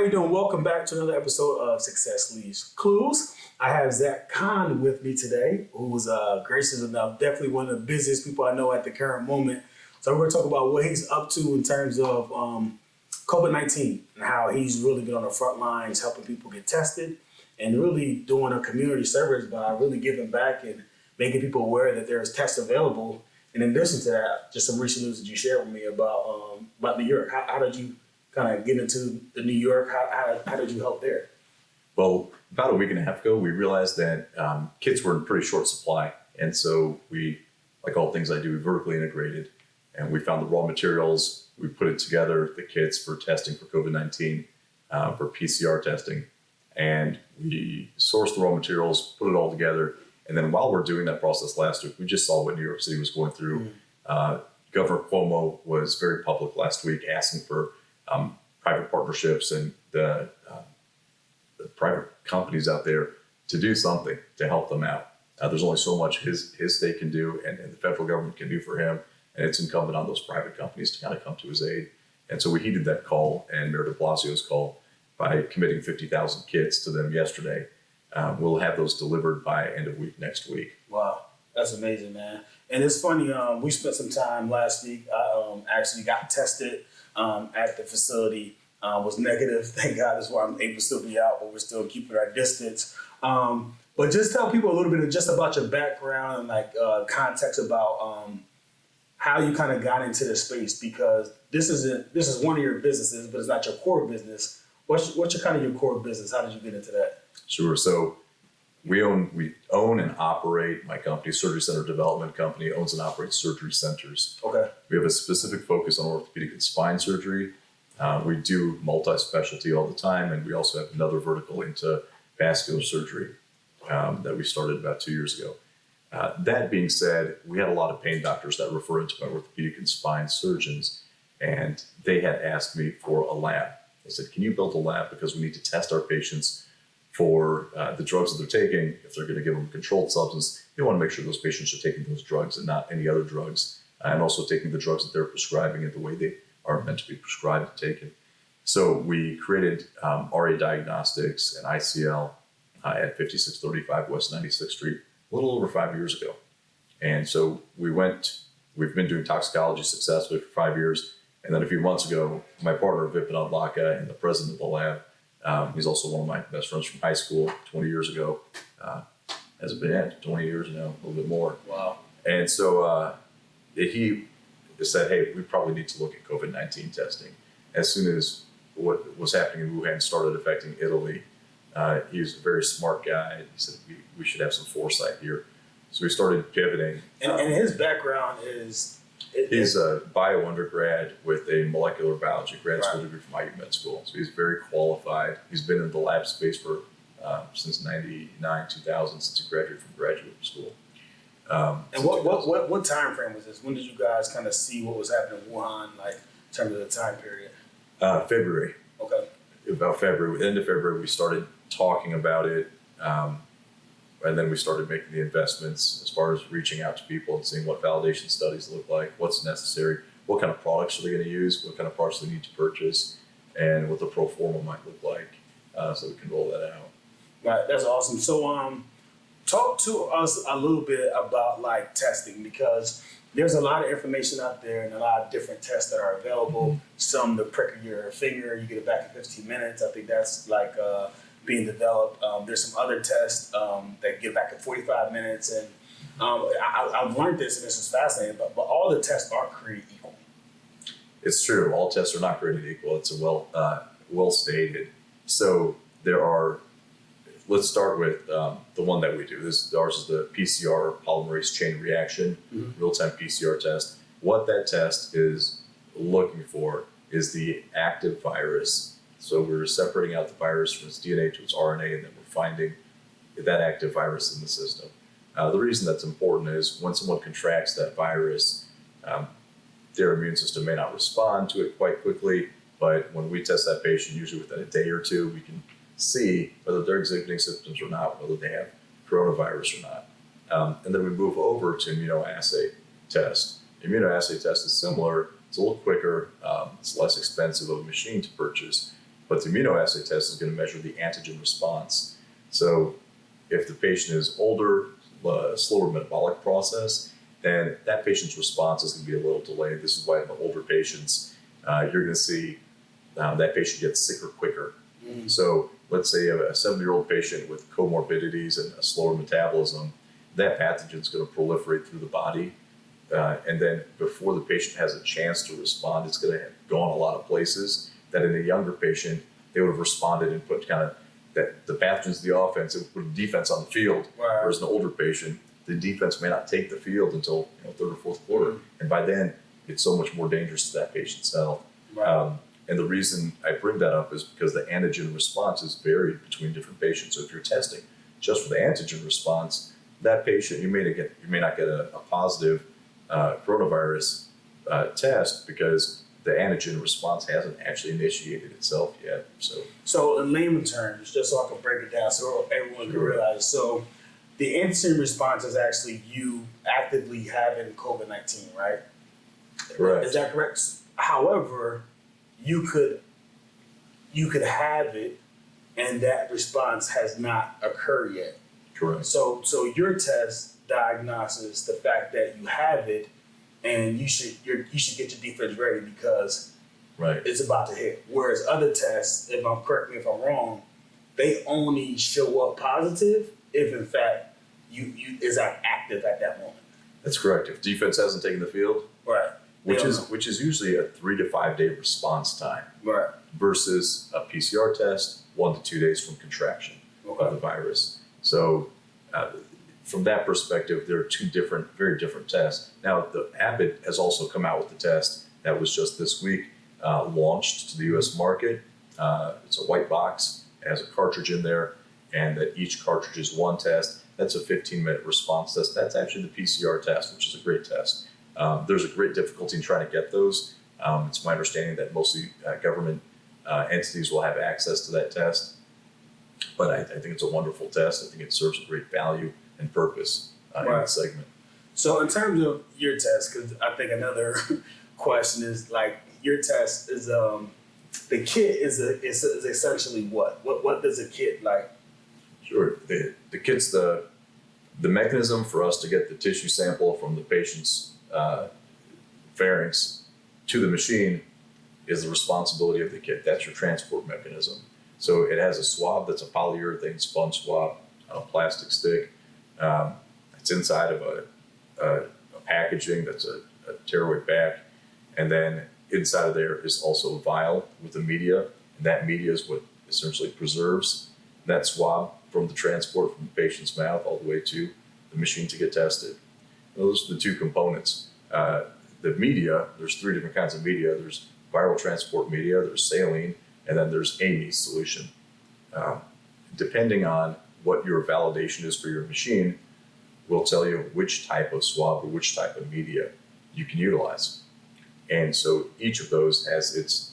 you doing? Welcome back to another episode of Success Leaves Clues. I have Zak Khan with me today, who was gracious enough, definitely one of the busiest people I know at the current moment. So we're going to talk about what he's up to in terms of COVID-19 and how he's really been on the front lines helping people get tested and really doing a community service by really giving back and making people aware that there's tests available. And in addition to that, just some recent news that you shared with me about New York. How did you kind of get into the New York? How did you help there? Well, about a week and a half ago, we realized that kits were in pretty short supply. And so we, like all things I do, we vertically integrated. And we found the raw materials. We put it together, the kits for testing for COVID-19, for PCR testing. And we sourced the raw materials, put it all together. And then while we're doing that process last week, we just saw what New York City was going through. Governor Cuomo was very public last week asking for private partnerships and the private companies out there to do something to help them out. There's only so much his state can do and the federal government can do for him. And it's incumbent on those private companies to kind of come to his aid. And so we heeded that call and Mayor de Blasio's call by committing 50,000 kits to them yesterday. We'll have those delivered by end of week next week. Wow, that's amazing, man. And it's funny, we spent some time last week. I actually got tested at the facility, was negative. Thank God, that's why I'm able to still be out, but we're still keeping our distance. But just tell people a little bit just about your background and like context about how you kind of got into this space, because this is one of your businesses, but it's not your core business. What's your kind of your core business? How did you get into that? Sure. So we own and operate my company, Surgery Center Development Company, owns and operates surgery centers. Okay. We have a specific focus on orthopedic and spine surgery. We do multi-specialty all the time, and we also have another vertical into vascular surgery that we started about 2 years ago. That being said, we had a lot of pain doctors that refer into my orthopedic and spine surgeons, and they had asked me for a lab. They said, can you build a lab because we need to test our patients for the drugs that they're taking. If they're going to give them a controlled substance, you want to make sure those patients are taking those drugs and not any other drugs, and also taking the drugs that they're prescribing in the way they are meant to be prescribed and taken. So we created ARIA Diagnostics and ICL at 5635 West 96th Street a little over 5 years ago. And so we've been doing toxicology successfully for 5 years. And then a few months ago, my partner, Vipin Adlaka, and the president of the lab, he's also one of my best friends from high school 20 years ago. Has it been 20 years now, a little bit more. Wow. And so he said, hey, we probably need to look at COVID-19 testing. As soon as what was happening in Wuhan started affecting Italy, he was a very smart guy. He said, we should have some foresight here. So we started pivoting. And his background is? He's a bio undergrad with a molecular biology grad school degree from IU Med School. So he's very qualified. He's been in the lab space for since 99, 2000, since he graduated from graduate school. And what time frame was this? When did you guys kind of see what was happening in Wuhan, like in terms of the time period? February. Okay. About February, end of February, we started talking about it. And then we started making the investments as far as reaching out to people and seeing what validation studies look like, what's necessary, what kind of products are they going to use, what kind of parts they need to purchase, and what the pro forma might look like, so we can roll that out. Right, that's awesome. So talk to us a little bit about like testing, because there's a lot of information out there and a lot of different tests that are available. Some to prick your finger, you get it back in 15 minutes. I think that's like being developed. There's some other tests that get back in 45 minutes. And I've learned this, and this is fascinating, but all the tests aren't created equal. It's true. All tests are not created equal. It's a well stated. So there are, let's start with the one that we do. Ours is the PCR, polymerase chain reaction, real-time PCR test. What that test is looking for is the active virus. So we're separating out the virus from its DNA to its RNA, and then we're finding that active virus in the system. The reason that's important is when someone contracts that virus, their immune system may not respond to it quite quickly, but when we test that patient, usually within a day or two, we can see whether they're exhibiting symptoms or not, whether they have coronavirus or not. And then we move over to immunoassay test. Immunoassay test is similar. It's a little quicker. It's less expensive of a machine to purchase. But the immunoassay test is going to measure the antigen response. So if the patient is older, slower metabolic process, then that patient's response is going to be a little delayed. This is why in the older patients, you're going to see that patient gets sicker quicker. So let's say a 70-year-old patient with comorbidities and a slower metabolism, that pathogen is going to proliferate through the body. And then before the patient has a chance to respond, it's going to go on a lot of places that in a younger patient, they would have responded and put kind of that the pathogen's the offense, it would put defense on the field. Right. Whereas an older patient, the defense may not take the field until third or fourth quarter. And by then, it's so much more dangerous to that patient's health. Right. And the reason I bring that up is because the antigen response is varied between different patients. So if you're testing just for the antigen response, that patient, you may not get a positive coronavirus test because the antigen response hasn't actually initiated itself yet. So in layman terms, just so I can break it down so everyone can realize. So the antigen response is actually you actively having COVID-19, right? Correct. Is that correct? However, you could have it and that response has not occurred yet. Correct. So your test diagnoses the fact that you have it, and you should get your defense ready because right. it's about to hit. Whereas other tests, correct me if I'm wrong, they only show up positive if in fact you is active at that moment. That's correct. If defense hasn't taken the field, Right. which is usually a 3 to 5 day response time, Right. versus a PCR test 1 to 2 days from contraction of the virus. So from that perspective, there are two very different tests. Now, the Abbott has also come out with the test that was just this week launched to the U.S. market. It's a white box, it has a cartridge in there, and that each cartridge is one test. That's a 15-minute response test. That's actually the PCR test, which is a great test. There's a great difficulty in trying to get those. It's my understanding that mostly government entities will have access to that test. But I think it's a wonderful test. I think it serves a great value and purpose in that segment. So in terms of your test, because I think another question is like your test is the kit is essentially what? What does a kit like? Sure. The kit's the mechanism for us to get the tissue sample from the patient's pharynx to the machine is the responsibility of the kit. That's your transport mechanism. So it has a swab that's a polyurethane sponge swab on a plastic stick. It's inside of a packaging that's a tearaway pack. And then inside of there is also a vial with the media. And that media is what essentially preserves that swab from the transport from the patient's mouth all the way to the machine to get tested. Those are the two components. The media, there's 3 different kinds of media. There's viral transport media, there's saline, and then there's amine solution. Depending on what your validation is for your machine, will tell you which type of swab or which type of media you can utilize. And so each of those has its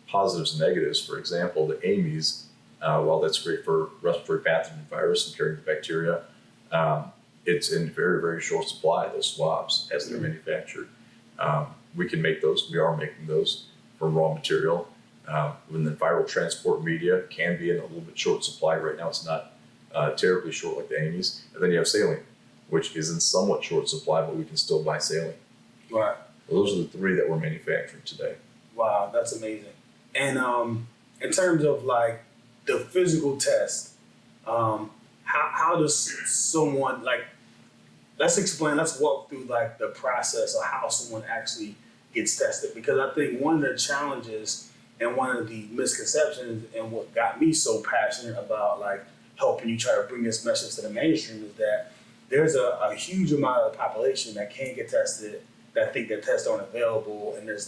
positives and negatives. For example, the amines, while that's great for respiratory pathogen virus and carrying the bacteria, it's in very, very short supply, those swabs, as they're manufactured. We can make those, we are making those from raw material. And then viral transport media can be in a little bit short supply. Right now it's not terribly short like the amines. And then you have saline, which is in somewhat short supply, but we can still buy saline. Right. Well, those are the 3 that we're manufacturing today. Wow, that's amazing. And in terms of like the physical test, how does someone let's walk through like the process of how someone actually gets tested, because I think one of the challenges and one of the misconceptions and what got me so passionate about like helping you try to bring this message to the mainstream is that there's a huge amount of the population that can't get tested, that think that tests aren't available, and there's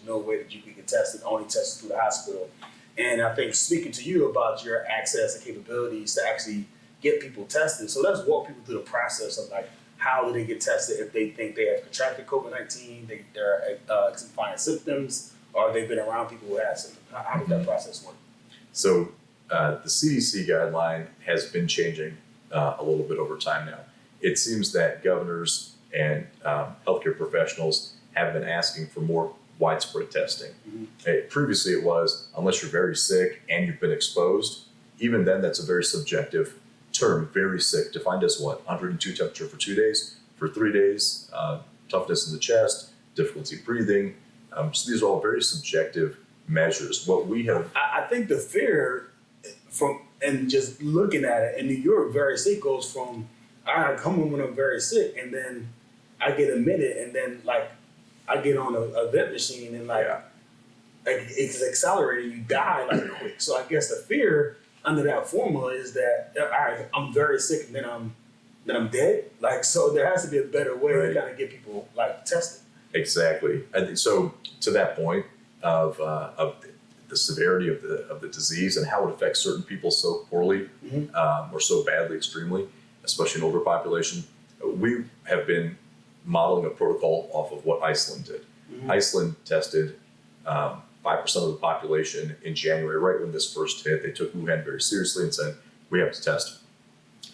no way that you can get tested, only tested through the hospital. And I think speaking to you about your access and capabilities to actually get people tested, so let's walk people through the process of like how do they get tested if they think they have contracted COVID-19, they're experiencing symptoms, or they've been around people who have symptoms. How does that process work? So the CDC guideline has been changing a little bit over time now. It seems that governors and healthcare professionals have been asking for more widespread testing. Previously it was, unless you're very sick and you've been exposed, even then that's a very subjective term. Very sick, defined as what? 102 temperature for 2 days, for 3 days, toughness in the chest, difficulty breathing. So these are all very subjective measures. What we have, I think the fear and just looking at it in New York, very sick goes from I come in when I'm very sick, and then I get admitted, and then like I get on a vent machine, and like it's accelerated, you die like quick. So I guess the fear under that formula is that all right, I'm very sick, and then I'm dead. Like, so there has to be a better way to kind of get people like tested. Exactly. I think so. To that point of the severity of the disease and how it affects certain people so poorly or so badly, extremely, especially in older population, we have been modeling a protocol off of what Iceland did. Iceland tested 5% of the population in January, right when this first hit. They took Wuhan very seriously and said, we have to test.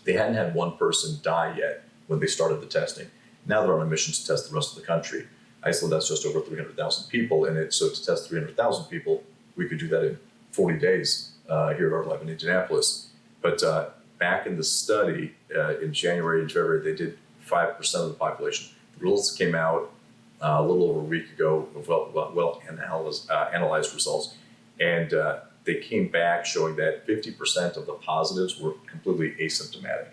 They hadn't had one person die yet when they started the testing. Now they're on a mission to test the rest of the country. Iceland has just over 300,000 people in it, so to test 300,000 people, we could do that in 40 days here at our lab in Indianapolis. But back in the study in January and February, they did 5% of the population. The results came out a little over a week ago of well analyzed results, and they came back showing that 50% of the positives were completely asymptomatic.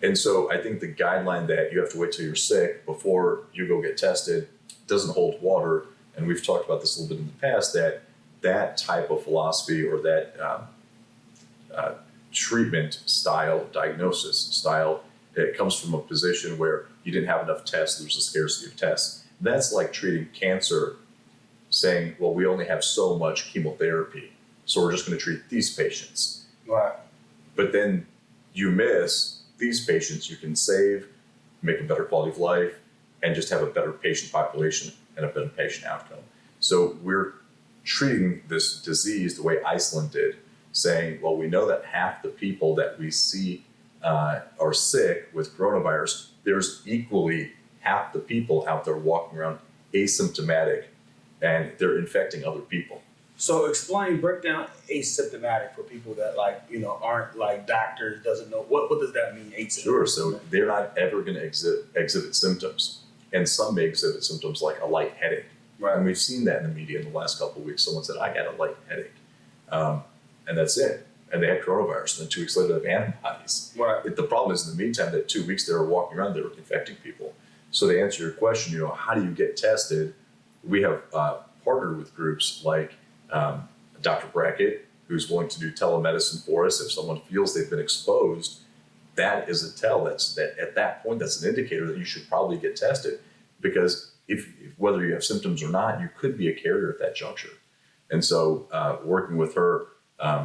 And so I think the guideline that you have to wait till you're sick before you go get tested doesn't hold water. And we've talked about this a little bit in the past, that type of philosophy or that treatment style, diagnosis style, it comes from a position where you didn't have enough tests, there's a scarcity of tests. That's like treating cancer, saying, well, we only have so much chemotherapy, so we're just going to treat these patients. Right. But then you miss these patients you can save, make a better quality of life, and just have a better patient population and a better patient outcome. So we're treating this disease the way Iceland did, saying, well, we know that half the people that we see are sick with coronavirus, there's equally half the people out there walking around asymptomatic, and they're infecting other people. So break down asymptomatic for people that aren't like doctors, doesn't know. What does that mean, asymptomatic? Sure, so they're not ever going to exhibit symptoms. And some may exhibit symptoms like a light headache. Right. And we've seen that in the media in the last couple of weeks. Someone said, I got a light headache. And that's it. And they had coronavirus. And then 2 weeks later, they have antibodies. Right. The problem is, in the meantime, that 2 weeks they were walking around, they were infecting people. So to answer your question, how do you get tested? We have partnered with groups like Dr. Brackett, who's willing to do telemedicine for us. If someone feels they've been exposed, that is a tell. At that point, that's an indicator that you should probably get tested, because if whether you have symptoms or not, you could be a carrier at that juncture. And so working with her,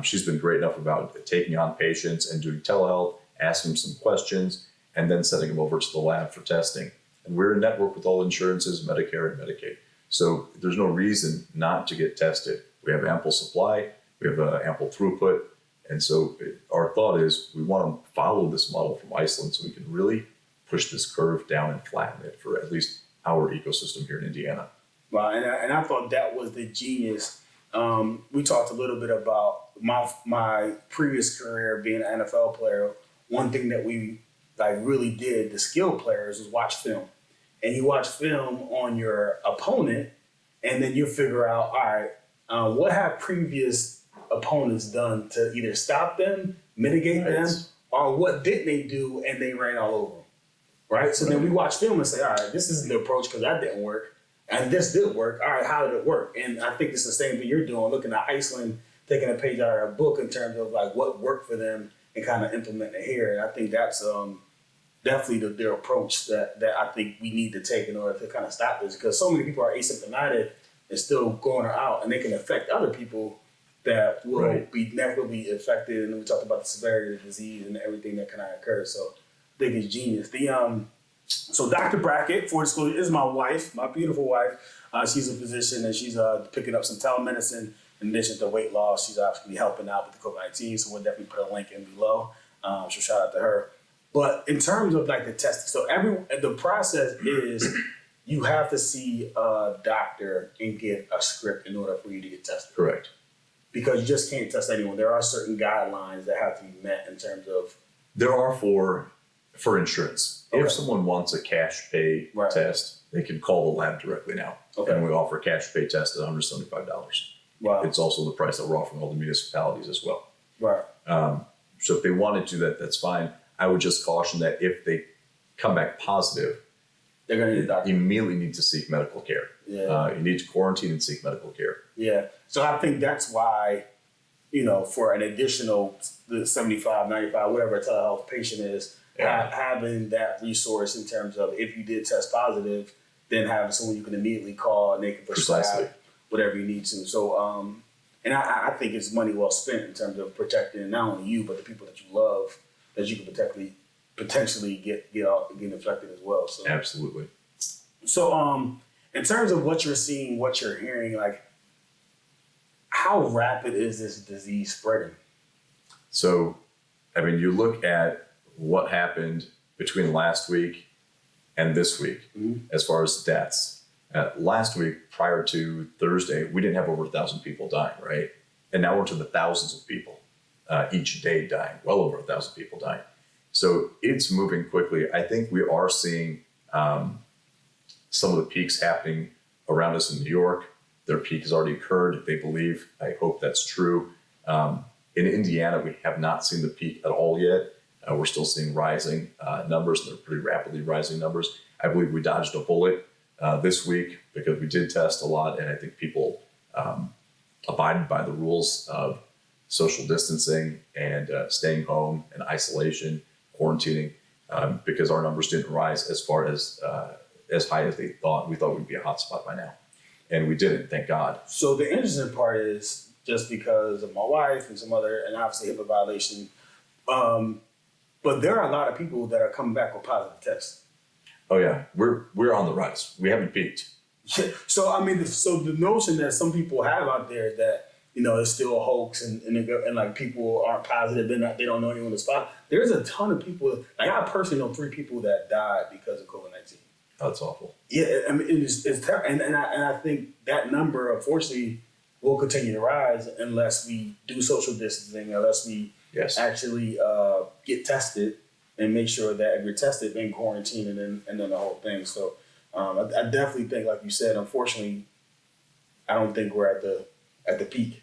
she's been great enough about taking on patients and doing telehealth, asking them some questions, and then sending them over to the lab for testing. And we're in network with all insurances, Medicare and Medicaid. So there's no reason not to get tested. We have ample supply, we have ample throughput. And so our thought is we want to follow this model from Iceland so we can really push this curve down and flatten it for at least our ecosystem here in Indiana. Wow, and I thought that was the genius. We talked a little bit about my previous career being an NFL player. One thing that we really did, the skill players, was watch film. And you watch film on your opponent, and then you figure out, all right, what have previous opponents done to either stop them, mitigate them, or what did they do and they ran all over them, right? So then we watch film and say, all right, this isn't the approach because that didn't work, and this did work. All right, how did it work? And I think it's the same thing you're doing, looking at Iceland, taking a page out of our book in terms of what worked for them and kind of implementing it here. And I think that's definitely their approach that I think we need to take in order to kind of stop this, because so many people are asymptomatic and still going out, and they can affect other people that will be negatively affected. And we talked about the severity of the disease and everything that kind of occurs. So I think it's genius. So Dr. Brackett, for disclosure, is my wife, my beautiful wife. She's a physician, and she's picking up some telemedicine in addition to weight loss. She's obviously helping out with the COVID-19, so we'll definitely put a link in below. So shout out to her. But in terms of the testing, so the process is you have to see a doctor and get a script in order for you to get tested. Correct. Because you just can't test anyone. There are certain guidelines that have to be met in terms of. There are for insurance. Okay. If someone wants a cash pay test, they can call the lab directly now. Okay. And we offer a cash pay test at $175. Wow. It's also the price that we're offering all the municipalities as well. Right. So if they want to do that, that's fine. I would just caution that if they come back positive, They're going to need a doctor. you immediately need to seek medical care. Yeah. You need to quarantine and seek medical care. Yeah. So I think that's why, for an additional 75, 95, whatever a telehealth patient is, having that resource in terms of if you did test positive, then having someone you can immediately call and they can prescribe whatever you need to. So, and I think it's money well spent in terms of protecting not only you, but the people that you love that you can potentially get infected as well. So Absolutely. So, in terms of what you're seeing, what you're hearing, like, how rapid is this disease spreading? So, you look at what happened between last week and this week as far as deaths. Last week, prior to Thursday, we didn't have over 1,000 people dying, right? And now we're to the thousands of people each day dying, well over 1,000 people dying. So it's moving quickly. I think we are seeing some of the peaks happening around us in New York. Their peak has already occurred, they believe. I hope that's true. In Indiana, we have not seen the peak at all yet. We're still seeing rising numbers, and they're pretty rapidly rising numbers. I believe we dodged a bullet this week because we did test a lot, and I think people abided by the rules of social distancing and staying home and isolation, quarantining, because our numbers didn't rise as far as high as they thought. We thought we'd be a hotspot by now, and we didn't, thank God. So the interesting part is just because of my wife and some other, and obviously HIPAA violation, but there are a lot of people that are coming back with positive tests. Oh yeah, we're on the rise. We haven't peaked. Yeah. So so the notion that some people have out there that it's still a hoax and like people aren't positive, they don't know anyone to spot. There's a ton of people. Like I personally know 3 people that died because of COVID-19. Oh, that's awful. Yeah, it's terrible, and I think that number unfortunately will continue to rise unless we do social distancing, unless we actually get tested and make sure that if you're tested, then quarantine and then the whole thing. So I definitely think, like you said, unfortunately, I don't think we're at the peak.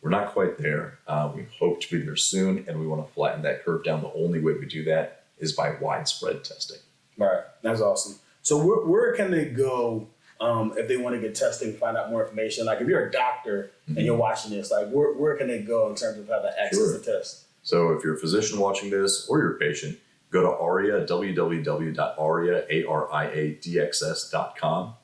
We're not quite there. We hope to be there soon, and we want to flatten that curve down. The only way we do that is by widespread testing. Right, that's awesome. So where can they go if they want to get testing, find out more information? Like if you're a doctor and you're watching this, like where can they go in terms of how to access the test? So if you're a physician watching this or you're a patient, go to ARIA, www.ariadxs.com.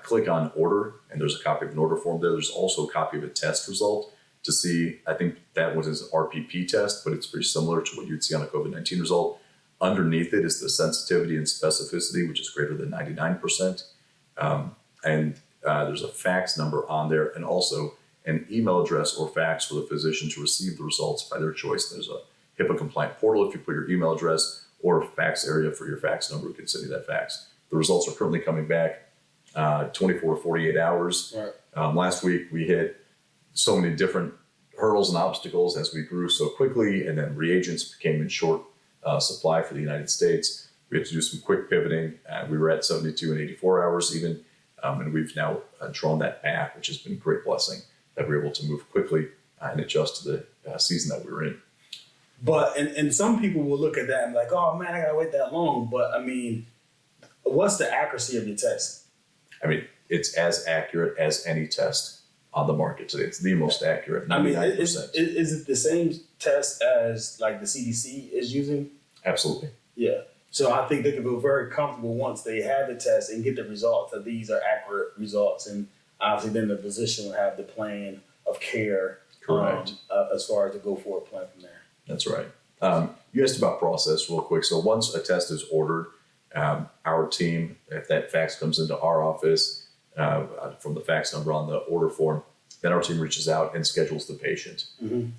Click on order, and there's a copy of an order form there. There's also a copy of a test result to see. I think that was his RPP test, but it's very similar to what you'd see on a COVID-19 result. Underneath it is the sensitivity and specificity, which is greater than 99%. There's a fax number on there, and also an email address or fax for the physician to receive the results by their choice. There's a HIPAA compliant portal if you put your email address, or a fax area for your fax number. We can send you that fax. The results are currently coming back 24 to 48 hours. Right. Last week we hit so many different hurdles and obstacles as we grew so quickly, and then reagents became in short supply for the United States. We had to do some quick pivoting. We were at 72 and 84 hours even, and we've now drawn that back, which has been a great blessing that we're able to move quickly and adjust to the season that we were in. But and some people will look at that and be like, oh man, I gotta wait that long. But what's the accuracy of your test? It's as accurate as any test on the market today. It's the most accurate, 99%. Is it the same test as like the CDC is using? Absolutely. Yeah. So I think they can feel very comfortable once they have the test and get the results that these are accurate results. And obviously then the physician will have the plan of care. Correct. As far as the go forward plan from there. That's right. You asked about process real quick. So once a test is ordered, our team, if that fax comes into our office from the fax number on the order form, then our team reaches out and schedules the patient. Mm-hmm.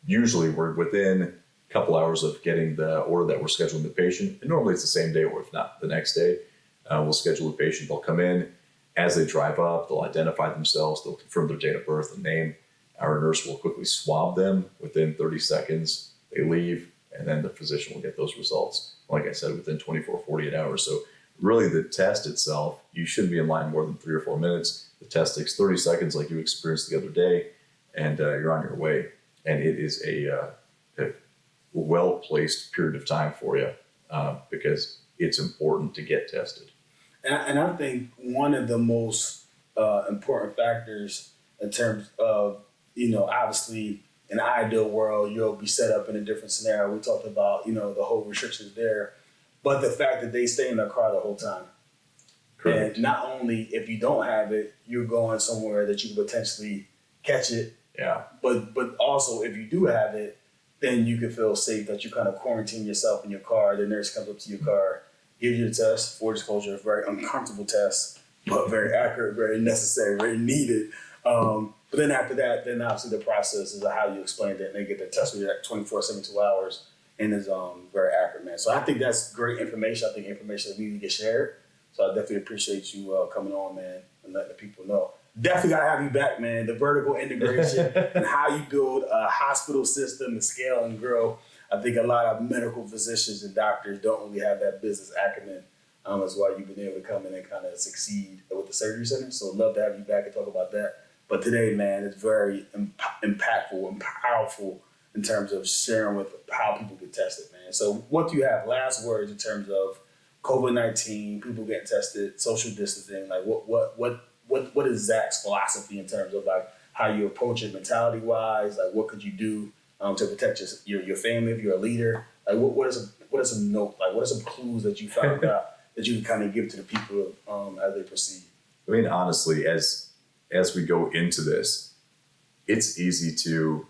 Usually we're within a couple hours of getting the order that we're scheduling the patient. And normally it's the same day, or if not the next day. We'll schedule a patient. They'll come in. As they drive up, they'll identify themselves. They'll confirm their date of birth and name. Our nurse will quickly swab them within 30 seconds. They leave, and then the physician will get those results. Like I said, within 24, 48 hours. So really the test itself, you shouldn't be in line more than 3 or 4 minutes. The test takes 30 seconds like you experienced the other day, and you're on your way. And it is a well-placed period of time for you because it's important to get tested. And I think one of the most important factors in terms of, obviously in an ideal world, you'll be set up in a different scenario. We talked about, the whole restrictions there, but the fact that they stay in their car the whole time. Correct. And not only if you don't have it, you're going somewhere that you could potentially catch it. Yeah. But also if you do have it, then you can feel safe that you kind of quarantine yourself in your car. The nurse comes up to your car, gives you the test. For disclosure, a very uncomfortable test, but very accurate, very necessary, very needed. But then after that, then obviously the process is how you explain it, and they get the test with you at 24, 72 hours, and is very accurate, man. So I think that's great information. I think information that needs to get shared. So I definitely appreciate you coming on, man, and letting the people know. Definitely got to have you back, man. The vertical integration and how you build a hospital system and scale and grow. I think a lot of medical physicians and doctors don't really have that business acumen. That's why you've been able to come in and kind of succeed with the surgery center. So I'd love to have you back and talk about that. But today, man, it's very impactful and powerful in terms of sharing with how people get tested, man. So what do you have? Last words in terms of COVID-19, people getting tested, social distancing. Like what is Zak's philosophy in terms of like how you approach it mentality wise? Like what could you do to protect your family if you're a leader? Like what are some note? Like what are some clues that you found out that you can kind of give to the people as they proceed? I mean, honestly, as we go into this, it's easy to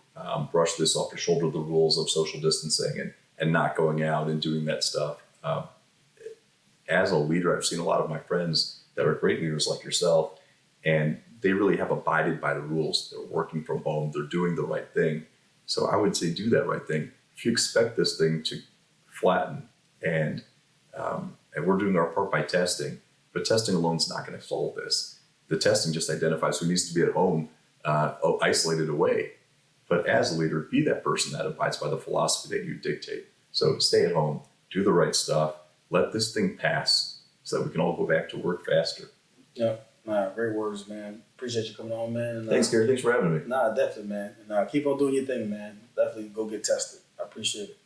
brush this off your shoulder, the rules of social distancing and not going out and doing that stuff. As a leader, I've seen a lot of my friends that are great leaders like yourself, and they really have abided by the rules. They're working from home. They're doing the right thing. So I would say do that right thing. If you expect this thing to flatten and we're doing our part by testing, but testing alone is not going to solve this. The testing just identifies who needs to be at home, isolated away. But as a leader, be that person that abides by the philosophy that you dictate. So stay at home, do the right stuff, let this thing pass so that we can all go back to work faster. Yeah, great words, man. Appreciate you coming on, man. And, Thanks, Gary. Thanks for having me. Definitely, man. And keep on doing your thing, man. Definitely go get tested. I appreciate it.